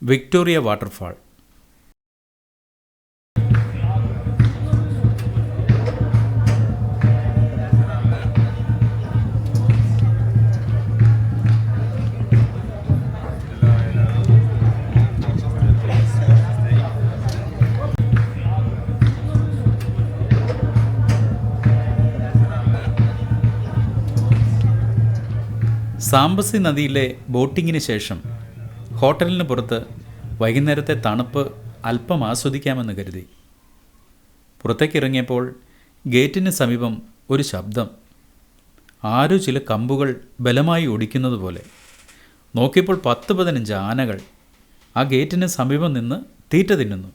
Victoria waterfall. Zambezi നദിയിലെ ബോട്ടിങ്ങിന് ശേഷം ഹോട്ടലിന് പുറത്ത് വൈകുന്നേരത്തെ തണുപ്പ് അല്പം ആസ്വദിക്കാമെന്ന് കരുതി. പുറത്തേക്കിറങ്ങിയപ്പോൾ ഗേറ്റിന് സമീപം ഒരു ശബ്ദം. ആരോ ചില കമ്പുകൾ ബലമായി ഒടിക്കുന്നത് പോലെ. നോക്കിയപ്പോൾ 10-15 ആനകൾ ആ ഗേറ്റിന് സമീപം നിന്ന് തീറ്റ തിന്നുന്നു.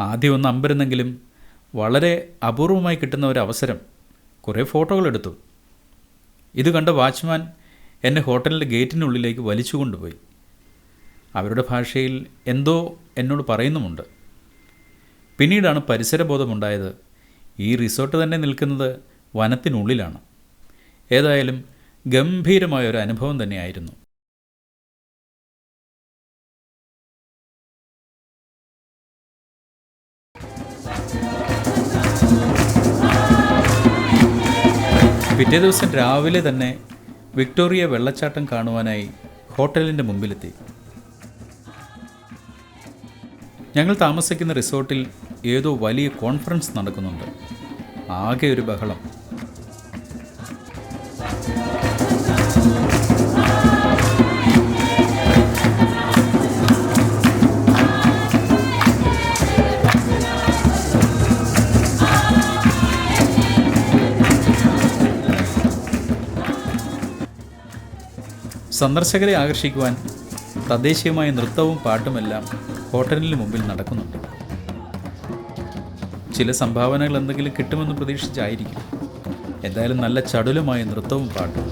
ആദ്യം ഒന്ന് അമ്പരുന്നെങ്കിലും വളരെ അപൂർവമായി കിട്ടുന്ന ഒരവസരം കുറേ ഫോട്ടോകളെടുത്തു. ഇത് കണ്ട വാച്ച്മാൻ എന്നെ ഹോട്ടലിൻ്റെ ഗേറ്റിനുള്ളിലേക്ക് വലിച്ചു കൊണ്ടുപോയി. അവരുടെ ഭാഷയിൽ എന്തോ എന്നോട് പറയുന്നുമുണ്ട്. പിന്നീടാണ് പരിസരബോധമുണ്ടായത്. ഈ റിസോർട്ട് തന്നെ നിൽക്കുന്നത് വനത്തിനുള്ളിലാണ്. ഏതായാലും ഗംഭീരമായൊരു അനുഭവം തന്നെയായിരുന്നു. പിറ്റേ ദിവസം രാവിലെ തന്നെ വിക്ടോറിയ വെള്ളച്ചാട്ടം കാണുവാനായി ഹോട്ടലിൻ്റെ മുമ്പിലെത്തി. ഞങ്ങൾ താമസിക്കുന്ന റിസോർട്ടിൽ ഏതോ വലിയ കോൺഫറൻസ് നടക്കുന്നുണ്ട്. ആകെ ഒരു ബഹളം. സന്ദർശകരെ ആകർഷിക്കുവാൻ തദ്ദേശീയമായ നൃത്തവും പാട്ടുമെല്ലാം ഹോട്ടലിന് മുമ്പിൽ നടക്കുന്നുണ്ട്. ചില സംഭാവനകൾ എന്തെങ്കിലും കിട്ടുമെന്ന് പ്രതീക്ഷിച്ചായിരിക്കും. എന്തായാലും നല്ല ചടുലമായ നൃത്തവും പാട്ടും.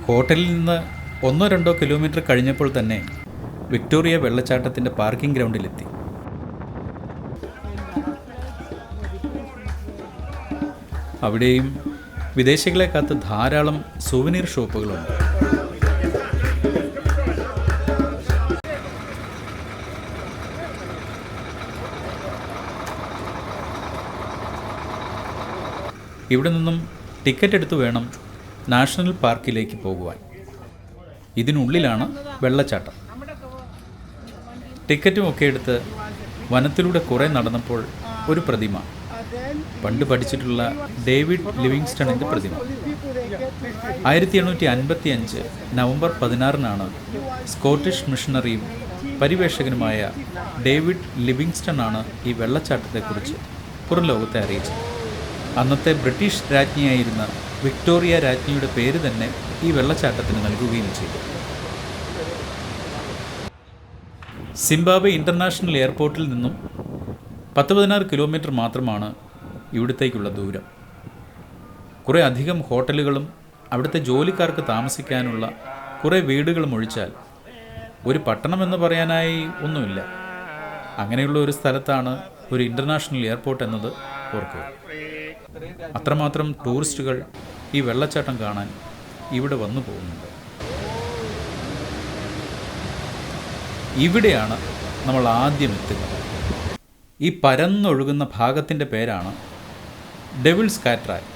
ഹോട്ടലിൽ നിന്ന് 1-2 കിലോമീറ്റർ കഴിഞ്ഞപ്പോൾ തന്നെ വിക്ടോറിയ വെള്ളച്ചാട്ടത്തിൻ്റെ പാർക്കിംഗ് ഗ്രൗണ്ടിലെത്തി. അവിടെയും വിദേശികളെ കാത്ത് ധാരാളം സുവനീർ ഷോപ്പുകളുണ്ട്. ഇവിടെ നിന്നും ടിക്കറ്റ് എടുത്തു വേണം നാഷണൽ പാർക്കിലേക്ക് പോകുവാൻ. ഇതിനുള്ളിലാണ് വെള്ളച്ചാട്ടം. ടിക്കറ്റുമൊക്കെ എടുത്ത് വനത്തിലൂടെ കുറേ നടന്നപ്പോൾ ഒരു പ്രതിമ, പണ്ട് പഠിച്ചിട്ടുള്ള ഡേവിഡ് ലിവിങ്സ്റ്റണിൻ്റെ പ്രതിമ. 1855 നവംബർ 16 സ്കോട്ടിഷ് മിഷണറിയും പരിവേഷകനുമായ ഡേവിഡ് ലിവിങ്സ്റ്റൺ ഈ വെള്ളച്ചാട്ടത്തെക്കുറിച്ച് പുറം ലോകത്തെ അറിയിച്ചത്. അന്നത്തെ ബ്രിട്ടീഷ് രാജ്ഞിയായിരുന്ന വിക്ടോറിയ രാജ്ഞിയുടെ പേര് തന്നെ ഈ വെള്ളച്ചാട്ടത്തിന് നൽകുകയും ചെയ്തു. സിംബാബ്വെ ഇൻ്റർനാഷണൽ എയർപോർട്ടിൽ നിന്നും 10-16 കിലോമീറ്റർ മാത്രമാണ് ഇവിടത്തേക്കുള്ള ദൂരം. കുറേ അധികം ഹോട്ടലുകളും അവിടുത്തെ ജോലിക്കാർക്ക് താമസിക്കാനുള്ള കുറേ വീടുകളും ഒഴിച്ചാൽ ഒരു പട്ടണമെന്ന് പറയാനായി ഒന്നുമില്ല. അങ്ങനെയുള്ള ഒരു സ്ഥലത്താണ് ഒരു ഇൻ്റർനാഷണൽ എയർപോർട്ട് എന്നത് ഓർക്കുക. അത്രമാത്രം ടൂറിസ്റ്റുകൾ ഈ വെള്ളച്ചാട്ടം കാണാൻ ഇവിടെ വന്നു പോകുന്നുണ്ട്. ഇവിടെയാണ് നമ്മൾ ആദ്യം എത്തുന്നത്. ഈ പരന്നൊഴുകുന്ന ഭാഗത്തിൻ്റെ പേരാണ് ഡെവിൾസ് കാട്രായ്.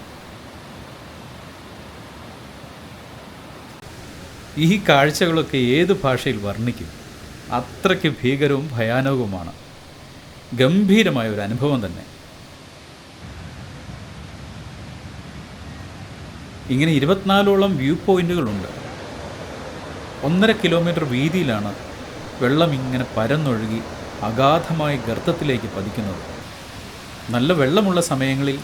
ഈ കാഴ്ചകളൊക്കെ ഏത് ഭാഷയിൽ വർണ്ണിക്കും? അത്രയ്ക്ക് ഭീകരവും ഭയാനകവുമാണ്. ഗംഭീരമായ ഒരു അനുഭവം തന്നെ. ഇങ്ങനെ 24ഓളം വ്യൂ പോയിൻ്റുകളുണ്ട്. 1.5 കിലോമീറ്റർ വീതിയിലാണ് വെള്ളം ഇങ്ങനെ പരന്നൊഴുകി അഗാധമായ ഗർത്തത്തിലേക്ക് പതിക്കുന്നത്. നല്ല വെള്ളമുള്ള സമയങ്ങളിൽ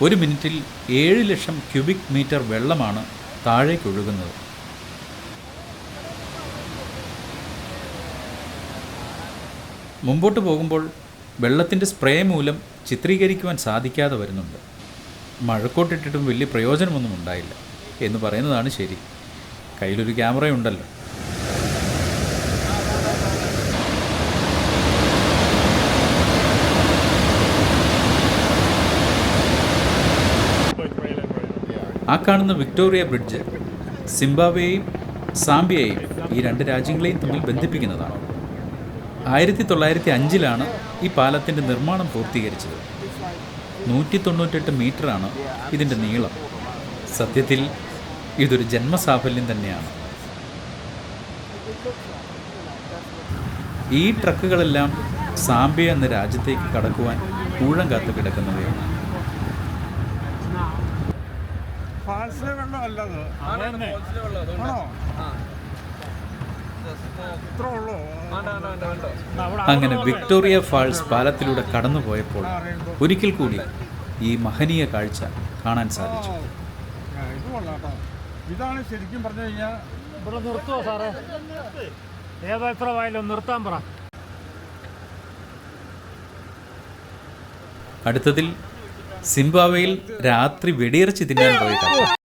1 മിനിറ്റിൽ 7 ലക്ഷം ക്യൂബിക് മീറ്റർ വെള്ളമാണ് താഴേക്കൊഴുകുന്നത്. മുമ്പോട്ട് പോകുമ്പോൾ വെള്ളത്തിൻ്റെ സ്പ്രേ മൂലം ചിത്രീകരിക്കുവാൻ സാധിക്കാതെ വരുന്നുണ്ട്. മഴക്കോട്ടിട്ടിട്ടും വലിയ പ്രയോജനമൊന്നും ഉണ്ടായില്ല എന്ന് പറയുന്നതാണ് ശരി. കയ്യിലൊരു ക്യാമറയുണ്ടല്ലോ. ആ കാണുന്ന വിക്ടോറിയ ബ്രിഡ്ജ് സിംബാബ്വേയെയും സാംബിയയെയും ഈ രണ്ട് രാജ്യങ്ങളെയും തമ്മിൽ ബന്ധിപ്പിക്കുന്നതാണ്. 1905 ഈ പാലത്തിൻ്റെ നിർമ്മാണം പൂർത്തീകരിച്ചത്. 198 മീറ്ററാണ് ഇതിൻ്റെ നീളം. സത്യത്തിൽ ഇതൊരു ജന്മസാഫല്യം തന്നെയാണ്. ഈ ട്രക്കുകളെല്ലാം സാംബിയ എന്ന രാജ്യത്തേക്ക് കടക്കുവാൻ ഊഴം കാത്തു കിടക്കുന്നവയാണ്. അങ്ങനെ വിക്ടോറിയ ഫാൾസ് പാലത്തിലൂടെ കടന്നുപോയപ്പോൾ ഒരിക്കൽ കൂടി ഈ മഹനീയ കാഴ്ച കാണാൻ സാധിച്ചു. ഇതാണ് ശരിക്കും പറഞ്ഞു കഴിഞ്ഞാൽ. ഇവിടെ നിർത്തുവോ സാറേ? ഏതാ എത്ര വായാലും നിർത്താൻ പറ. അടുത്തതിൽ സിംബാബ്വേയിൽ രാത്രി വെടിയിറച്ചി തിന്നാൻ പോയിട്ടാണ്.